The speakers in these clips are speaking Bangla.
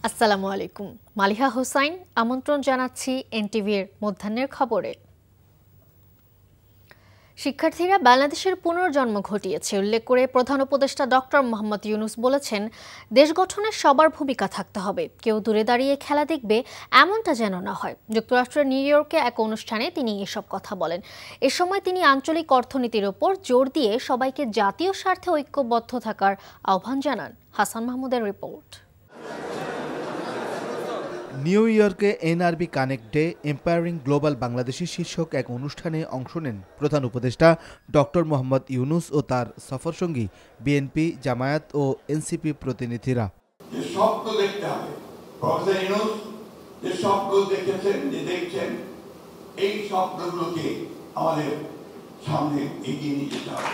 আসসালামু আলাইকুম। মালিহা হোসাইন আমন্ত্রণ জানাচ্ছি এনটিভির মধ্যাহ্নের খবরে। শিক্ষার্থীরা বাংলাদেশের পুনর্জন্ম ঘটিয়েছে উল্লেখ করে প্রধান উপদেষ্টা ডক্টর মোহাম্মদ ইউনূস বলেছেন, দেশ গঠনে সবার ভূমিকা থাকতে হবে, কেউ দূরে দাঁড়িয়ে খেলা দেখবে এমনটা যেন না হয়। যুক্তরাষ্ট্রের নিউ ইয়র্কে এক অনুষ্ঠানে তিনি এসব কথা বলেন। এ সময় তিনি আঞ্চলিক অর্থনীতির ওপর জোর দিয়ে সবাইকে জাতীয় স্বার্থে ঐক্যবদ্ধ থাকার আহ্বান জানান। হাসান মাহমুদের রিপোর্ট। নিউ ইয়র্কে NRB connect day empowering global Bangladeshi শীর্ষক এক অনুষ্ঠানে অংশ নেন প্রধান উপদেষ্টা ডক্টর মোহাম্মদ ইউনূস ও তার সফরসঙ্গী বিএনপি, জামায়াত ও এনসিপি প্রতিনিধিরা। এই স্বপ্নগুলোকে আমাদের সামনে এগিয়ে নিয়ে যেতে হবে,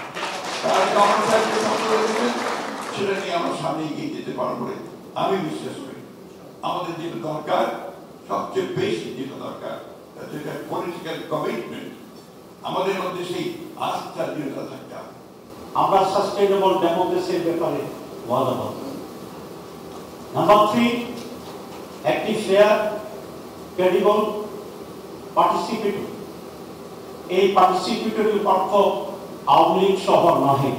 সেটা নিয়ে আমরা সামনে এগিয়ে যেতে পারবো বলে আমি বিশ্বাস করি। আমাদের যেটা দরকার, সবচেয়ে বেশি যেটা দরকার, যেটা পলিটিক্যাল কমিটমেন্ট, আমাদের মধ্যে সেই আস্থা দৃঢ়তা থাকতে হবে। আমরা সাস্টেইনেবল ডেমোক্রেসির ব্যাপারে ওয়াদাবদ্ধ। নাম্বার 3, একটি ফেয়ার, ক্রেডিবল, পার্টিসিপেটরি। এই পার্টিসিপেটরি অর্থ আওয়ামী লীগ সহ নহে।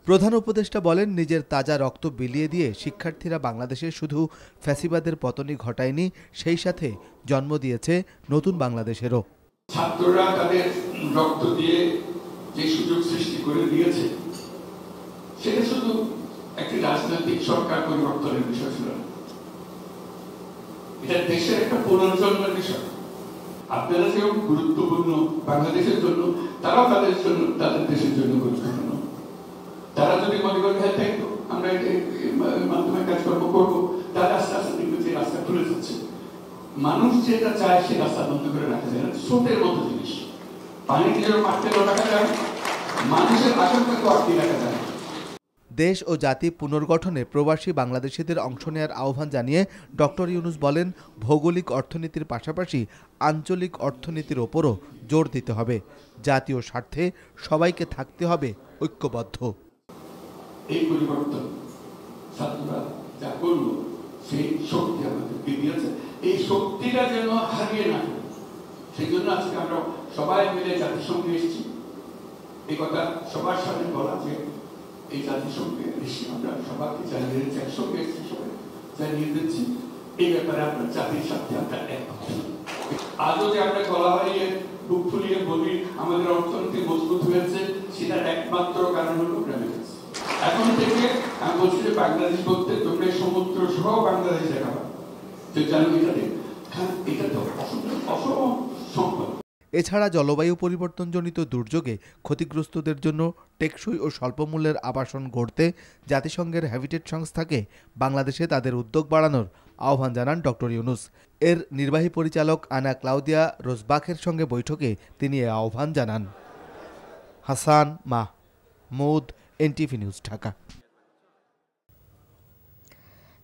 প্রধান উপদেষ্টা বলেন, নিজের তাজা রক্ত বিলিয়ে দিয়ে শিক্ষার্থীরা বাংলাদেশে শুধু ফ্যাসিবাদের পতনই ঘটায়নি, সেই সাথে জন্ম দিয়েছে নতুন বাংলাদেশেরও। ছাত্ররা তাদের রক্ত দিয়ে যে সুযোগ সৃষ্টি করে দিয়েছে, সেটা শুধু একটি রাজনৈতিক সরকার পরিবর্তনের বিষয় ছিল না, এটা দেশের একটা পুনর্জন্মের বিষয়। আপনারা যেরকম গুরুত্বপূর্ণ বাংলাদেশের জন্য, তারাও তাদের জন্য, তাদের দেশের জন্য গুরুত্বপূর্ণ। তারা যদি মনে করে থাকতো আমরা মাধ্যমে কাজকর্ম করবো, তাহলে আস্তে আস্তে দেখবে যে রাস্তা খুলে যাচ্ছে। মানুষ যেটা চায় সে রাস্তা বন্ধ করে রাখা যায় না। স্রোতের মতো জিনিস, পানিতে যেরকম আটকে রাখা যায়, মানুষের আশঙ্কাকে আটকে রাখা যায়। দেশ ও জাতি পুনর্গঠনে প্রবাসী বাংলাদেশিদের অংশ নেওয়ার আহ্বান জানিয়ে ডক্টর ইউনূস বলেন, ভৌগোলিক অর্থনীতির পাশাপাশি আঞ্চলিক অর্থনীতির ওপরও জোর দিতে হবে। জাতীয় স্বার্থে সবাইকে থাকতে হবে ঐক্যবদ্ধ। এই পরিবর্তন ছাত্ররা যা করলো, সেই শক্তি আমাদেরকে দিয়েছে, এই শক্তিটা যেন হারিয়ে না যায়, সেই জন্য আজকে আমরা সবাই মিলে জাতিসংঘে এসেছি। এই কথা সবার সামনে বলা যে এই জাতিসংঘে এসে আমরা সবাইকে জানিয়ে দিচ্ছি, একসঙ্গে এসেছি, সবাই জানিয়ে দিচ্ছি এই ব্যাপারে আমরা জাতির সাথে আমরা একমত। আজও যে আমরা গলা হারিয়ে বুক ফুলিয়ে বলি আমাদের অর্থনীতি মজবুত হয়েছে, সেটার একমাত্র কারণ হলো রেমিটেন্স। এখন থেকে আমি বলছি যে বাংলাদেশ বলতে তোমরা সমুদ্র সহ বাংলাদেশ দেখাবা, যে জানো এটা তো অসম সম্পদ। এছাড়া জলবায়ু পরিবর্তনজনিত দুর্যোগে ক্ষতিগ্রস্তদের জন্য টেকসই ও স্বল্পমূল্যের আবাসন গড়তে জাতিসংঘের হ্যাবিটেট সংস্থাকে বাংলাদেশে তাদের উদ্যোগ বাড়ানোর আহ্বান জানান ডক্টর ইউনূস। এর নির্বাহী পরিচালক আনা ক্লাউদিয়া রোজবাখের সঙ্গে বৈঠকে তিনি এ আহ্বান জানান। Hasan Mahmud, NTV news, Dhaka.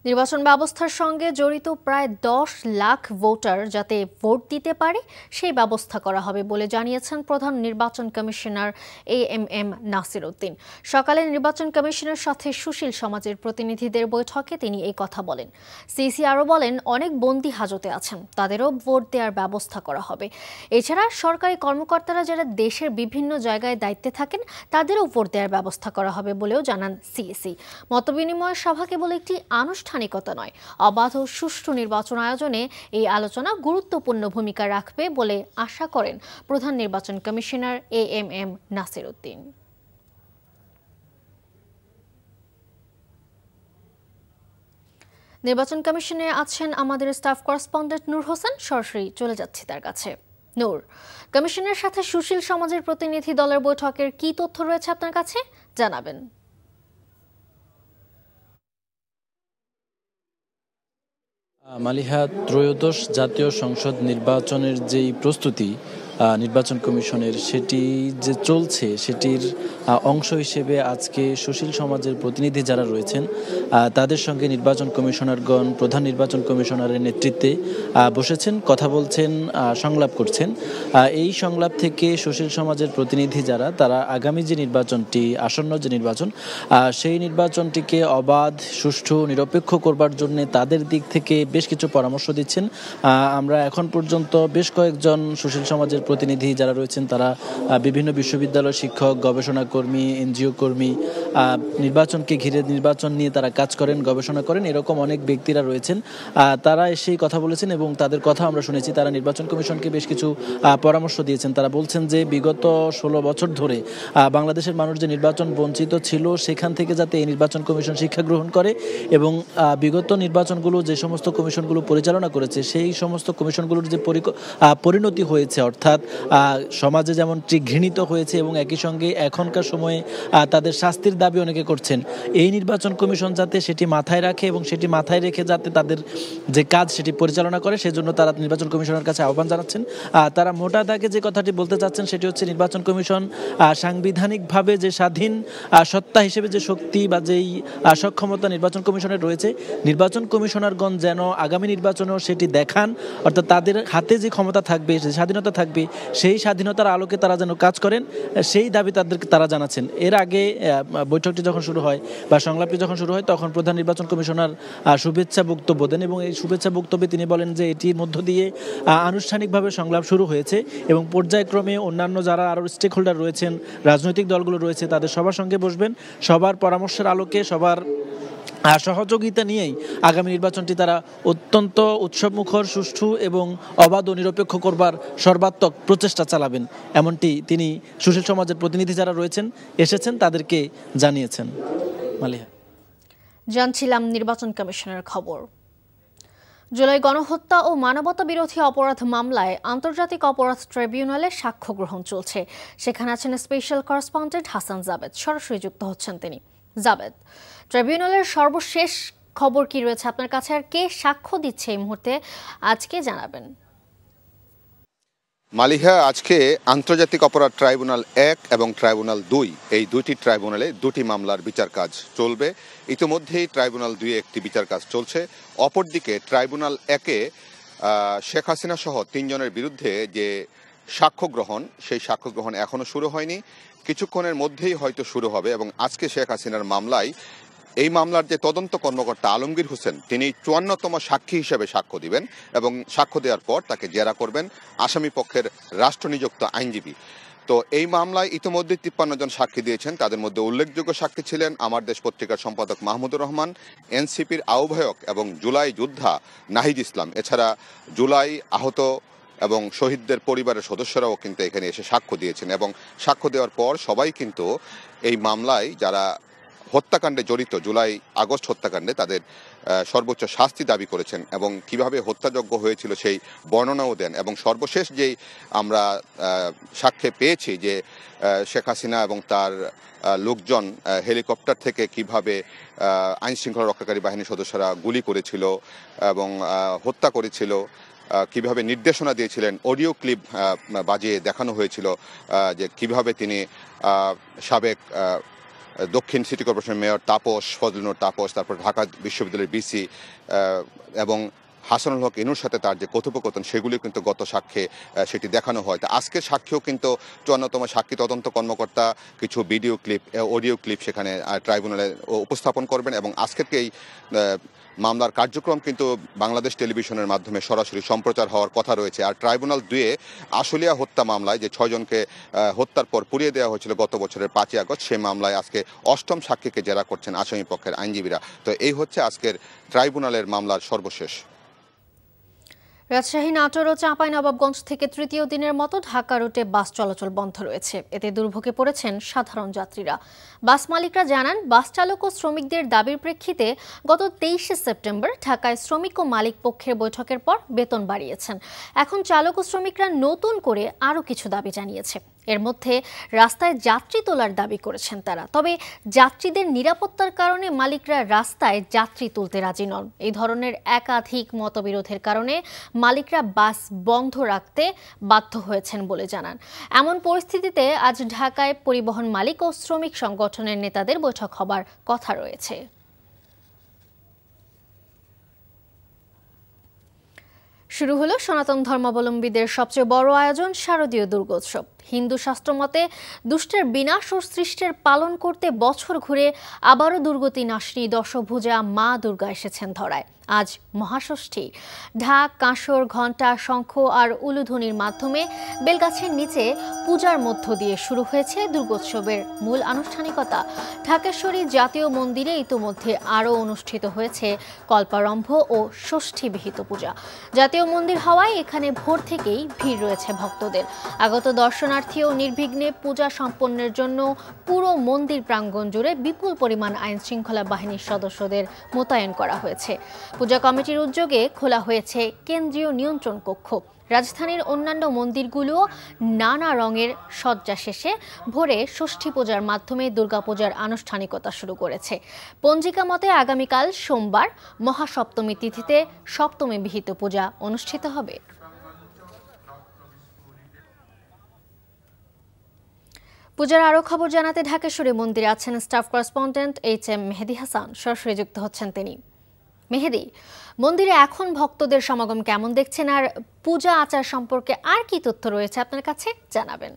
নির্বাচন ব্যবস্থার সঙ্গে জড়িত প্রায় 10 লাখ ভোটার যাতে ভোট দিতে পারে সেই ব্যবস্থা করা হবে বলে জানিয়েছেন প্রধান নির্বাচন কমিশনার এএমএম নাসির উদ্দিন। সকালে নির্বাচন কমিশনের সাথে সুশীল সমাজের প্রতিনিধিদের বৈঠকে তিনি এই কথা বলেন। সিসি আরও বলেন, অনেক বন্দী হাজতে আছেন, তাদেরও ভোট দেওয়ার ব্যবস্থা করা হবে। এছাড়া সরকারি কর্মকর্তারা যারা দেশের বিভিন্ন জায়গায় দায়িত্বে থাকেন, তাদেরও ভোট দেওয়ার ব্যবস্থা করা হবে বলেও জানান সিএসি। মতবিনিময় সভা কেবল একটি আনুষ্ঠানিকতা নয়, অবাধ ও সুষ্ঠু নির্বাচন আয়োজনে এই আলোচনা গুরুত্বপূর্ণ ভূমিকা রাখবে বলে আশা করেন প্রধান নির্বাচন কমিশনার এএমএম নাসির উদ্দিন। নির্বাচন কমিশনে আছেন আমাদের স্টাফ করেসপন্ডেন্ট নূর হোসেন। সরাসরি চলে যাচ্ছি তার কাছে। নূর, কমিশনের সাথে সুশীল সমাজের প্রতিনিধি দলের বৈঠকের কি তথ্য রয়েছে আপনার কাছে, জানাবেন। মালিহা, ত্রয়োদশ জাতীয় সংসদ নির্বাচনের যেই প্রস্তুতি নির্বাচন কমিশনের সেটি যে চলছে সেটির অংশ হিসেবে আজকে সুশীল সমাজের প্রতিনিধি যারা রয়েছেন তাদের সঙ্গে নির্বাচন কমিশনারগণ প্রধান নির্বাচন কমিশনারের নেতৃত্বে বসেছেন, কথা বলছেন, সংলাপ করছেন। এই সংলাপ থেকে সুশীল সমাজের প্রতিনিধি যারা তারা আগামী যে নির্বাচনটি আসন্ন যে নির্বাচন সেই নির্বাচনটিকে অবাধ, সুষ্ঠু, নিরপেক্ষ করবার জন্য তাদের দিক থেকে বেশ কিছু পরামর্শ দিচ্ছেন। আমরা এখন পর্যন্ত বেশ কয়েকজন সুশীল সমাজের প্রতিনিধি যারা রয়েছেন তারা বিভিন্ন বিশ্ববিদ্যালয় শিক্ষক, গবেষণা কর্মী, এনজিও কর্মী, নির্বাচনকে ঘিরে নির্বাচন নিয়ে তারা কাজ করেন, গবেষণা করেন, এরকম অনেক ব্যক্তিরা রয়েছেন। তারা এসেই কথা বলেছেন এবং তাদের কথা আমরা শুনেছি। তারা নির্বাচন কমিশনকে বেশ কিছু পরামর্শ দিয়েছেন। তারা বলছেন যে বিগত 16 বছর ধরে বাংলাদেশের মানুষ যে নির্বাচন বঞ্চিত ছিল সেখান থেকে যাতে এই নির্বাচন কমিশন শিক্ষা গ্রহণ করে এবং বিগত নির্বাচনগুলো যে সমস্ত কমিশনগুলো পরিচালনা করেছে সেই সমস্ত কমিশনগুলোর যে পরিণতি হয়েছে, অর্থাৎ সমাজে যেমনটি ঘৃণিত হয়েছে এবং একই সঙ্গে এখনকার সময়ে তাদের শাস্তির দাবি অনেকে করছেন, এই নির্বাচন কমিশন যাতে সেটি মাথায় রাখে এবং সেটি মাথায় রেখে যাতে তাদের যে কাজ সেটি পরিচালনা করে সেজন্য তারা নির্বাচন কমিশনের কাছে আহ্বান জানাচ্ছেন। তারা মোটা দাগে যে কথাটি বলতে চাচ্ছেন সেটি হচ্ছে নির্বাচন কমিশন সাংবিধানিকভাবে যে স্বাধীন সত্তা হিসেবে যে শক্তি বা যেই সক্ষমতা নির্বাচন কমিশনের রয়েছে, নির্বাচন কমিশনারগণ যেন আগামী নির্বাচনেও সেটি দেখান, অর্থাৎ তাদের হাতে যে ক্ষমতা থাকবে, যে স্বাধীনতা থাকবে, সেই স্বাধীনতার আলোকে তারা যেন কাজ করেন, সেই দাবি তাদেরকে তারা জানাচ্ছেন। এর আগে বৈঠকটি যখন শুরু হয় বা সংলাপটি যখন শুরু হয় তখন প্রধান নির্বাচন কমিশনার শুভেচ্ছা বক্তব্য দেন এবং এই শুভেচ্ছা বক্তব্যে তিনি বলেন যে এটির মধ্য দিয়ে আনুষ্ঠানিকভাবে সংলাপ শুরু হয়েছে এবং পর্যায়ক্রমে অন্যান্য যারা আরও স্টেক হোল্ডার রয়েছেন, রাজনৈতিক দলগুলো রয়েছে, তাদের সবার সঙ্গে বসবেন, সবার পরামর্শের আলোকে, সবার সহযোগিতা নিয়েই আগামী নির্বাচনটি তারা অত্যন্ত উৎসবমুখর, সুষ্ঠু এবং অবাধ ও নিরপেক্ষ করবার সর্বাত্মক প্রচেষ্টা চালাবেন, এমনটি তিনি সুশীল সমাজের প্রতিনিধি যারা রয়েছেন এসেছেন তাদেরকে জানিয়েছেন। মালিহা, জানছিলাম নির্বাচন কমিশনের খবর। জুলাই গণহত্যা ও মানবতা বিরোধী অপরাধ মামলায় আন্তর্জাতিক অপরাধ ট্রাইব্যুনালে সাক্ষ্য গ্রহণ চলছে। সেখানে আছেন স্পেশাল করেসপন্ডেন্ট হাসান জাবেদ, সরাসরি যুক্ত হচ্ছেন তিনি। জাবেদ, ট্রাইব্যুনালের সর্বশেষ খবর কি রয়েছে আপনার কাছে, আর কে সাক্ষ্য দিচ্ছে এই মুহূর্তে আজকে জানাবেন। মালিহা, আজকে আন্তর্জাতিক অপরাধ ট্রাইব্যুনাল 1 এবং ট্রাইব্যুনাল 2 এই দুটি ট্রাইব্যুনালে দুটি মামলার বিচার কাজ চলবে। ইতিমধ্যেই ট্রাইব্যুনাল 2 একটি বিচার কাজ চলছে। অপরদিকে ট্রাইব্যুনাল 1-এ শেখ হাসিনা সহ 3 জনের বিরুদ্ধে যে সাক্ষ্য গ্রহণ, সেই সাক্ষ্য গ্রহণ এখনো শুরু হয়নি, কিছুক্ষণের মধ্যেই হয়তো শুরু হবে। এবং আজকে শেখ হাসিনার মামলায় এই মামলার যে তদন্ত কর্মকর্তা আলমগীর হোসেন তিনি 54তম সাক্ষী হিসেবে সাক্ষ্য দিবেন এবং সাক্ষ্য দেওয়ার পর তাকে জেরা করবেন আসামি পক্ষের রাষ্ট্রনিযুক্ত আইনজীবী। তো এই মামলায় ইতিমধ্যে 53 জন সাক্ষী দিয়েছেন। তাদের মধ্যে উল্লেখযোগ্য সাক্ষী ছিলেন আমার দেশ পত্রিকার সম্পাদক মাহমুদুর রহমান, এনসিপির আহ্বায়ক এবং জুলাই যোদ্ধা নাহিদ ইসলাম, এছাড়া জুলাই আহত এবং শহীদদের পরিবারের সদস্যরাও কিন্তু এখানে এসে সাক্ষ্য দিয়েছেন। এবং সাক্ষ্য দেওয়ার পর সবাই কিন্তু এই মামলায় যারা হত্যাকাণ্ডে জড়িত, জুলাই আগস্ট হত্যাকাণ্ডে, তাদের সর্বোচ্চ শাস্তি দাবি করেছেন এবং কিভাবে হত্যাযজ্ঞ হয়েছিল সেই বর্ণনাও দেন। এবং সর্বশেষ যেই আমরা সাক্ষ্যে পেয়েছি যে শেখ হাসিনা এবং তার লোকজন হেলিকপ্টার থেকে কিভাবে আইনশৃঙ্খলা রক্ষাকারী বাহিনীর সদস্যরা গুলি করেছিল এবং হত্যা করেছিল, কিভাবে নির্দেশনা দিয়েছিলেন, অডিও ক্লিপ বাজিয়ে দেখানো হয়েছিল যে কিভাবে তিনি সাবেক দক্ষিণ সিটি কর্পোরেশনের মেয়র তাপস, ফজলুর তাপস, তারপর ঢাকা বিশ্ববিদ্যালয়ের বিসি এবং হাসানুল হক ইনুর সাথে তার যে কথোপকথন সেগুলি কিন্তু গত সাক্ষ্যে সেটি দেখানো হয়। তা আজকের সাক্ষ্যেও কিন্তু 54তম সাক্ষী তদন্ত কর্মকর্তা কিছু ভিডিও ক্লিপ, অডিও ক্লিপ সেখানে ট্রাইব্যুনালে উপস্থাপন করবেন এবং আজকেরকে এই মামলার কার্যক্রম কিন্তু বাংলাদেশ টেলিভিশনের মাধ্যমে সরাসরি সম্প্রচার হওয়ার কথা রয়েছে। আর ট্রাইব্যুনাল 2-এ আশুলিয়া হত্যা মামলায় যে 6 জনকে হত্যার পর পুড়িয়ে দেওয়া হয়েছিল গত বছরের 5ই আগস্ট, সেই মামলায় আজকে 8ম সাক্ষীকে জেরা করছেন আসামি পক্ষের আইনজীবীরা। তো এই হচ্ছে আজকের ট্রাইব্যুনালের মামলার সর্বশেষ। রাজশাহী, নাটোর ও চাঁপাইনবাবগঞ্জ থেকে তৃতীয় দিনের মতো ঢাকা রুটে বাস চলাচল বন্ধ রয়েছে। এতে দুর্ভোগে পড়েছেন সাধারণ যাত্রীরা। বাস মালিকরা জানান, বাস চালক ও শ্রমিকদের দাবির প্রেক্ষিতে গত 23শে সেপ্টেম্বর ঢাকায় শ্রমিক ও মালিক পক্ষের বৈঠকের পর বেতন বাড়িয়েছেন। এখন চালক ও শ্রমিকরা নতুন করে আরও কিছু দাবি জানিয়েছে। এর মধ্যে রাস্তায় যাত্রী তোলার দাবি করেছেন তারা। তবে যাত্রীদের নিরাপত্তার কারণে মালিকরা রাস্তায় যাত্রী তুলতে রাজি নন। এই ধরনের একাধিক মতবিরোধের কারণে মালিকরা বাস বন্ধ রাখতে বাধ্য হয়েছেন বলে জানান। এমন পরিস্থিতিতে আজ ঢাকায় পরিবহন মালিক ও শ্রমিক সংগঠনের নেতাদের বৈঠক হবার কথা রয়েছে। শুরু হলো সনাতন ধর্মাবলম্বীদের সবচেয়ে বড় আয়োজন শারদীয় দুর্গোৎসব। হিন্দু শাস্ত্রমতে দুষ্টের বিনাশ ও সৃষ্টির পালন করতে বছর ঘুরে আবারও দুর্গতি নাশিনী দশভুজা মা দুর্গা এসেছেন ধরায়। আজ মহাষষ্ঠী। ঢাক, কাঁসর, ঘণ্টা, শঙ্খ আর উলুধ্বনির মাধ্যমে বেলগাছের নিচে পূজার মধ্য দিয়ে শুরু হয়েছে দুর্গোৎসবের মূল আনুষ্ঠানিকতা। ঢাকেশ্বরী জাতীয় মন্দিরে ইতোমধ্যে আরও অনুষ্ঠিত হয়েছে কল্পারম্ভ ও ষষ্ঠী বিহিত পূজা। জাতীয় মন্দির হওয়ায় এখানে ভোর থেকেই ভিড় রয়েছে ভক্তদের। আগত দর্শনার্থী ও নির্বিঘ্নে পূজা সম্পন্নের জন্য পুরো মন্দির প্রাঙ্গণ জুড়ে বিপুল পরিমাণ আইন শৃঙ্খলা বাহিনীর সদস্যদের মোতায়েন করা হয়েছে। পূজা কমিটির উদ্যোগে খোলা হয়েছে কেন্দ্রীয় নিয়ন্ত্রণ কক্ষ। রাজধানীর অন্যান্য মন্দিরগুলোও নানা রঙের সজ্জা শেষে ভোরে ষষ্ঠী পূজার মাধ্যমে দুর্গাপূজার আনুষ্ঠানিকতা শুরু করেছে। পঞ্জিকা মতে আগামীকাল সোমবার মহাসপ্তমী তিথিতে সপ্তমী বিহিত পূজা অনুষ্ঠিত হবে। পূজার আরও খবর জানাতে ঢাকেশ্বরী মন্দিরে আছেন staff correspondent HM Mehedi Hasan. সরাসরি যুক্ত হচ্ছেন তিনি। মেহেদি, মন্দিরে এখন ভক্তদের সমাগম কেমন দেখছেন, আর পূজা আচার সম্পর্কে আর কি তথ্য রয়েছে আপনার কাছে জানাবেন?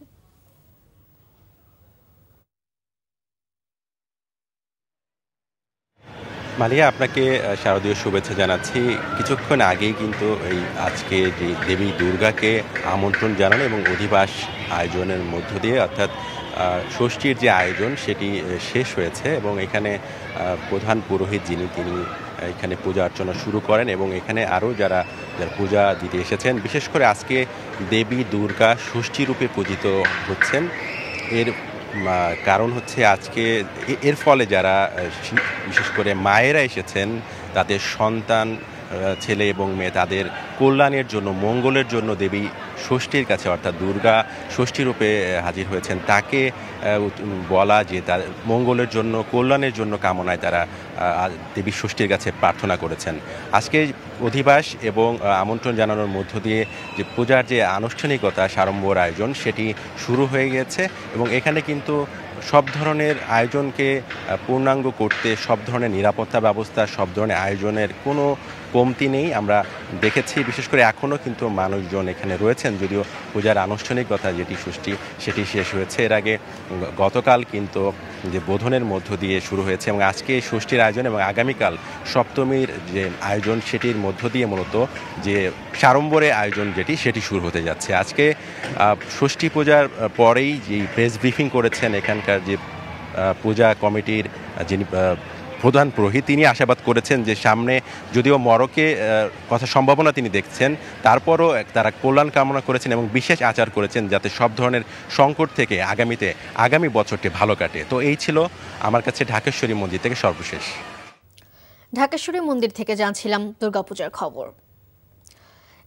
মালিয়া, আপনাকে শারদীয় শুভেচ্ছা জানাচ্ছি। কিছুক্ষণ আগেই কিন্তু এই আজকে যে দেবী দুর্গাকে আমন্ত্রণ জানানো এবং অধিবাস আয়োজনের মধ্য দিয়ে অর্থাৎ ষষ্ঠীর যে আয়োজন সেটি শেষ হয়েছে এবং এখানে প্রধান পুরোহিত যিনি তিনি এখানে পূজা অর্চনা শুরু করেন এবং এখানে আরও যারা পূজা দিতে এসেছেন, বিশেষ করে আজকে দেবী দুর্গা ষষ্ঠী রূপে পূজিত হচ্ছেন। এর কারণ হচ্ছে আজকে এর ফলে যারা বিশেষ করে মায়েরা এসেছেন তাদের সন্তান ছেলে এবং মেয়ে তাদের কল্যাণের জন্য, মঙ্গলের জন্য দেবী ষষ্ঠীর কাছে অর্থাৎ দুর্গা ষষ্ঠী রূপে হাজির হয়েছেন। তাকে বলা যে তার মঙ্গলের জন্য, কল্যাণের জন্য কামনায় তারা দেবী ষষ্ঠীর কাছে প্রার্থনা করেছেন। আজকে অধিবাস এবং আমন্ত্রণ জানানোর মধ্য দিয়ে যে পূজার যে আনুষ্ঠানিকতা, সাড়ম্বর আয়োজন সেটি শুরু হয়ে গেছে এবং এখানে কিন্তু সব ধরনের আয়োজনকে পূর্ণাঙ্গ করতে সব ধরনের নিরাপত্তা ব্যবস্থা, সব ধরনের আয়োজনের কোনো কমতি নেই আমরা দেখেছি। বিশেষ করে এখনও কিন্তু মানুষজন এখানে রয়েছেন, যদিও পূজার আনুষ্ঠানিকতা যেটি ষষ্ঠী সেটি শেষ হয়েছে। এর আগে গতকাল কিন্তু যে বোধনের মধ্য দিয়ে শুরু হয়েছে এবং আজকে ষষ্ঠীর আয়োজন এবং আগামীকাল সপ্তমীর যে আয়োজন সেটির মধ্য দিয়ে মূলত যে সাড়ম্বরে আয়োজন সেটি শুরু হতে যাচ্ছে। আজকে ষষ্ঠী পূজার পরেই যে প্রেস ব্রিফিং করেছেন এখানকার যে পূজা কমিটির যিনি প্রধান পুরোহিত, তিনি আশাবাদ করেছেন যে সামনে যদিও মরকে কথা সম্ভাবনা তিনি দেখছেন, তারপরও তারা কল্যাণ কামনা করেছেন এবং বিশেষ আচার করেছেন যাতে সব ধরনের সংকট থেকে আগামী বছরটি ভালো কাটে। তো এই ছিল আমার কাছে ঢাকেশ্বরী মন্দির থেকে সর্বশেষ। ঢাকেশ্বরী মন্দির থেকে জানছিলাম দুর্গাপূজার খবর।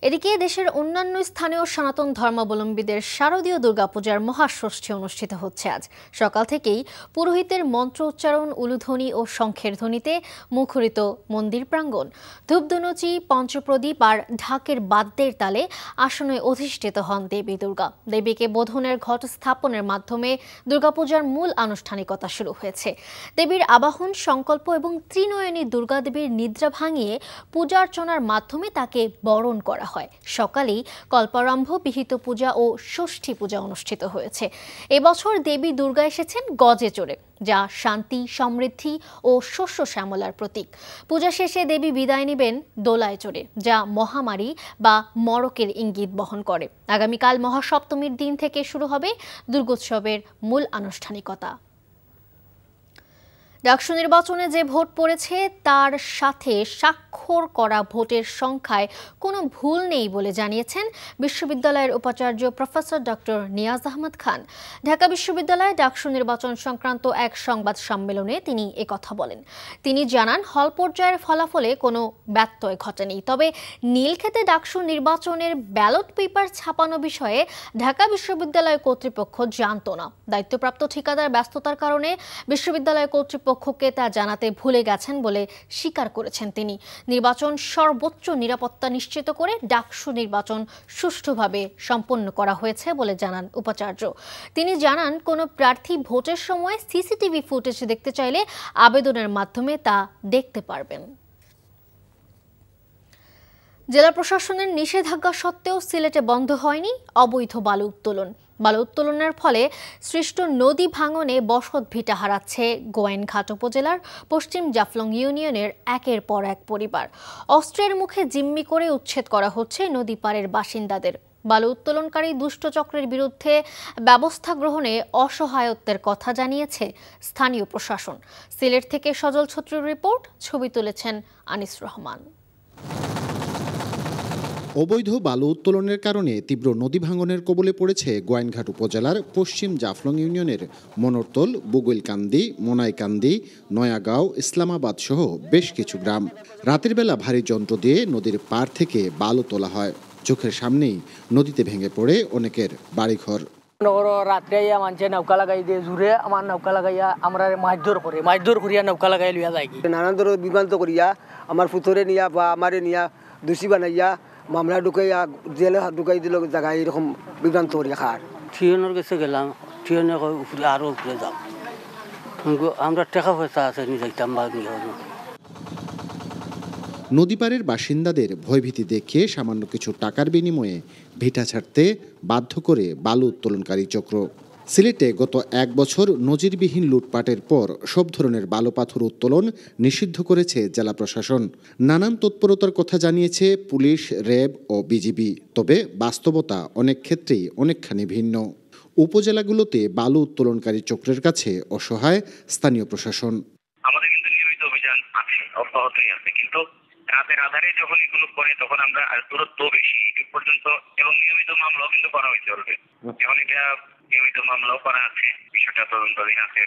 এদিকে দেশের অন্যান্য স্থানীয় সনাতন ধর্মাবলম্বীদের শারদীয় দুর্গাপূজার মহাষষ্ঠী অনুষ্ঠিত হচ্ছে আজ। সকাল থেকেই পুরোহিতের মন্ত্র উচ্চারণ, উলুধ্বনি ও শঙ্খের ধ্বনিতে মুখরিত মন্দির প্রাঙ্গণ। ধূপধুনুচি, পঞ্চপ্রদীপ আর ঢাকের বাদ্যের তালে আসনে অধিষ্ঠিত হন দেবী দুর্গা। দেবীকে বোধনের ঘট স্থাপনের মাধ্যমে দুর্গাপূজার মূল আনুষ্ঠানিকতা শুরু হয়েছে। দেবীর আবাহন, সংকল্প এবং ত্রিনয়নী দুর্গা দেবীর নিদ্রা ভাঙিয়ে পূজার্চনার মাধ্যমে তাকে বরণ করা হয়। সকালেই কল্পারম্ভ, বিহিত পূজা ও ষষ্ঠী পূজা অনুষ্ঠিত হয়েছে। এবছর দেবী দুর্গা এসেছেন গজে চড়ে, যা শান্তি, সমৃদ্ধি ও শস্য শ্যামলার প্রতীক। পূজা শেষে দেবী বিদায় নেবেন দোলায় চড়ে, যা মহামারী বা মরকের ইঙ্গিত বহন করে। আগামীকাল মহাসপ্তমীর দিন থেকে শুরু হবে দুর্গোৎসবের মূল আনুষ্ঠানিকতা। ডাকসু নির্বাচনে যে ভোট পড়েছে তার সাথে স্বাক্ষর করা ভোটের সংখ্যায় কোনো ভুল নেই বলে জানিয়েছেন বিশ্ববিদ্যালয়ের উপাচার্য প্রফেসর ডক্টর নিয়াজ আহমদ খান। ঢাকা বিশ্ববিদ্যালয়ে ডাকসু নির্বাচন সংক্রান্ত এক সংবাদ সম্মেলনে তিনি একথা বলেন। তিনি জানান, হল পর্যায়ের ফলাফলে কোনো ব্যত্যয় ঘটেনি। তবে নীলক্ষেতে ডাকসু নির্বাচনের ব্যালট পেপার ছাপানো বিষয়ে ঢাকা বিশ্ববিদ্যালয় কর্তৃপক্ষ জানত না। দায়িত্বপ্রাপ্ত ঠিকাদার ব্যস্ততার কারণে বিশ্ববিদ্যালয় কর্তৃপক্ষ কর্তৃপক্ষকে তা জানাতে ভুলে গেছেন বলে স্বীকার করেছেন তিনি। নির্বাচন সর্বোচ্চ নিরাপত্তা নিশ্চিত করে ডাকসু নির্বাচন সুষ্ঠুভাবে সম্পন্ন করা হয়েছে বলে জানান উপাচার্য। তিনি জানান, কোনো প্রার্থী ভোটের সময় সিসিটিভি ফুটেজ দেখতে চাইলে আবেদনের মাধ্যমে তা দেখতে পারবেন। জেলা প্রশাসনের নিষেধাজ্ঞা সত্ত্বেও সিলেটে বন্ধ হয়নি অবৈধ বালু উত্তোলন। বালু উত্তোলনের ফলে সৃষ্ট নদী ভাঙনে বসত ভিটা হারাচ্ছে গোয়াইনঘাট উপজেলার পশ্চিম জাফলং ইউনিয়নের একের পর এক পরিবার। অস্ত্রের মুখে জিম্মি করে উচ্ছেদ করা হচ্ছে নদী পাড়ের বাসিন্দাদের। বালু উত্তোলনকারী দুষ্ট চক্রের বিরুদ্ধে ব্যবস্থা গ্রহণে অসহায়ত্বের কথা জানিয়েছে স্থানীয় প্রশাসন। সিলেট থেকে সজল ছত্রীর রিপোর্ট, ছবি তুলেছেন আনিস রহমান। অবৈধ বালু উত্তোলনের কারণে তীব্র নদী ভাঙনের কবলে পড়েছে গোয়াইনঘাট উপজেলার পশ্চিম জাফলং ইউনিয়নের মনোরতল, বুগুইলকান্দি, মোনাইকান্দি, নয়াগাঁও, ইসলামাবাদ সহ বেশ কিছু গ্রাম। রাতের বেলা ভারী যন্ত্র দিয়ে নদীর পাড় থেকে বালু তোলা হয়। চোখের সামনেই নদীতে ভেঙে পড়ে অনেকের বাড়িঘর। রাত্রে মানুষে নৌকা লাগাই দিয়ে জুড়ে আমার নৌকা লাগাইয়া আমরা মাছ করিয়া নৌকা লাগাই লিয়া যায়। নানান ধরনের বিভ্রান্ত করিয়া আমার ফুতরে নিয়া বা আমারে নিয়া দোষী বানাইয়া মামলা ঢুকাইয়া জেলে ঢুকাই দিল জায়গায় এরকম বিভ্রান্ত করিয়া খার। থিয়নের কাছে গেলাম, থিয়নে উপরে আরো উপরে যাও, আমরা টাকা পয়সা আছে যাইতাম বা নদীপাড়ের বাসিন্দাদের ভয়ভীতি দেখিয়ে সামান্য কিছু টাকার বিনিময়ে ভিটা ছাড়তে বাধ্য করে বালু উত্তোলনকারী চক্র। সিলেটে গত এক বছর নজিরবিহীন লুটপাটের পর সব ধরনের বালু পাথর উত্তোলন নিষিদ্ধ করেছে জেলা প্রশাসন। নানান তৎপরতার কথা জানিয়েছে পুলিশ, র্যাব ও বিজিবি। তবে বাস্তবতা অনেক ক্ষেত্রেই অনেকখানি ভিন্ন। উপজেলাগুলোতে বালু উত্তোলনকারী চক্রের কাছে অসহায় স্থানীয় প্রশাসন। আমাদের কিন্তু নিয়মিত অভিযান আছে, অব্যাহতই আছে, কিন্তু রাতের আধারে যখন এগুলো করে তখন আমরা দূরত্ব বেশি এই পর্যন্ত এবং নিয়মিত মামলাও কিন্তু করা হয়েছে অলরেডি। এখন এটা নিয়মিত মামলাও করা আছে, বিষয়টা তদন্তাধীন আছে।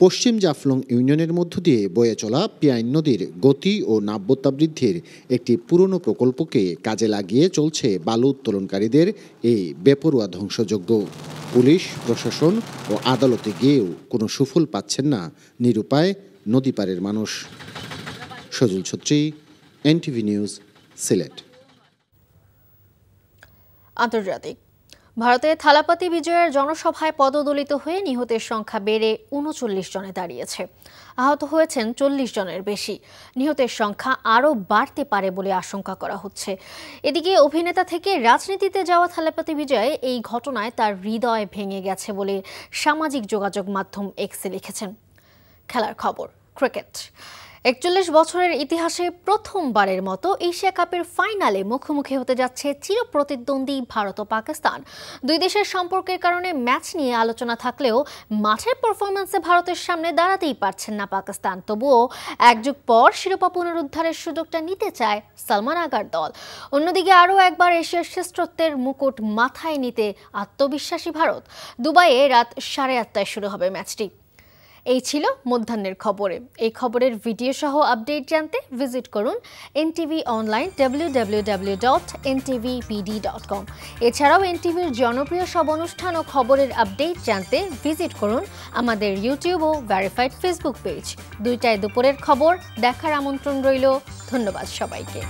পশ্চিম জাফলং ইউনিয়নের মধ্য দিয়ে বয়ে চলা পিয়াইন নদীর গতি ও নাব্যতা বৃদ্ধির একটি পুরনো প্রকল্পকে কাজে লাগিয়ে চলছে বালু উত্তোলনকারীদের এই বেপরোয়া ধ্বংসযজ্ঞ। পুলিশ, প্রশাসন ও আদালতে গিয়েও কোনো সুফল পাচ্ছেন না নিরুপায় নদীপাড়ের মানুষ। সজল ছত্রী, এনটিভি নিউজ, সিলেট। আন্তর্জাতিক। ভারতে থালাপাতি বিজয়ের জনসভায় পদদলিত হয়ে নিহতের সংখ্যা বেড়ে ৩৯ জনে দাঁড়িয়েছে। আহত হয়েছেন ৪০ জনের বেশি। নিহতের সংখ্যা আরও বাড়তে পারে বলে আশঙ্কা করা হচ্ছে। এদিকে অভিনেতা থেকে রাজনীতিতে যাওয়া থালাপাতি বিজয় এই ঘটনায় তার হৃদয় ভেঙে গেছে বলে সামাজিক যোগাযোগ মাধ্যম এক্সে লিখেছেন। খেলার খবর, ক্রিকেট। ৪১ বছরের ইতিহাসে প্রথমবারের মতো এশিয়া কাপের ফাইনালে মুখোমুখি হতে যাচ্ছে চিরপ্রতিদ্বন্দ্বী ভারত ও পাকিস্তান। দুই দেশের সম্পর্কের কারণে ম্যাচ নিয়ে আলোচনা থাকলেও মাঠের পারফরম্যান্সে ভারতের সামনে দাঁড়াতেই পারছেন না পাকিস্তান। তবুও এক যুগ পর শিরোপা পুনরুদ্ধারের সুযোগটা নিতে চায় সালমান আগার দল। অন্যদিকে আরও একবার এশিয়ার শ্রেষ্ঠত্বের মুকুট মাথায় নিতে আত্মবিশ্বাসী ভারত। দুবাইয়ে রাত 8:30টায় শুরু হবে ম্যাচটি। এই ছিল মধ্যাহ্নের খবরে। এই খবরের ভিডিও সহ আপডেট জানতে ভিজিট করুন এনটিভি অনলাইন www.ntvpd.com। এছাড়াও এনটিভির জনপ্রিয় সব অনুষ্ঠান ও খবরের আপডেট জানতে ভিজিট করুন আমাদের ইউটিউব ও ভেরিফাইড ফেসবুক পেজ। 2টায় দুপুরের খবর দেখার আমন্ত্রণ রইল। ধন্যবাদ সবাইকে।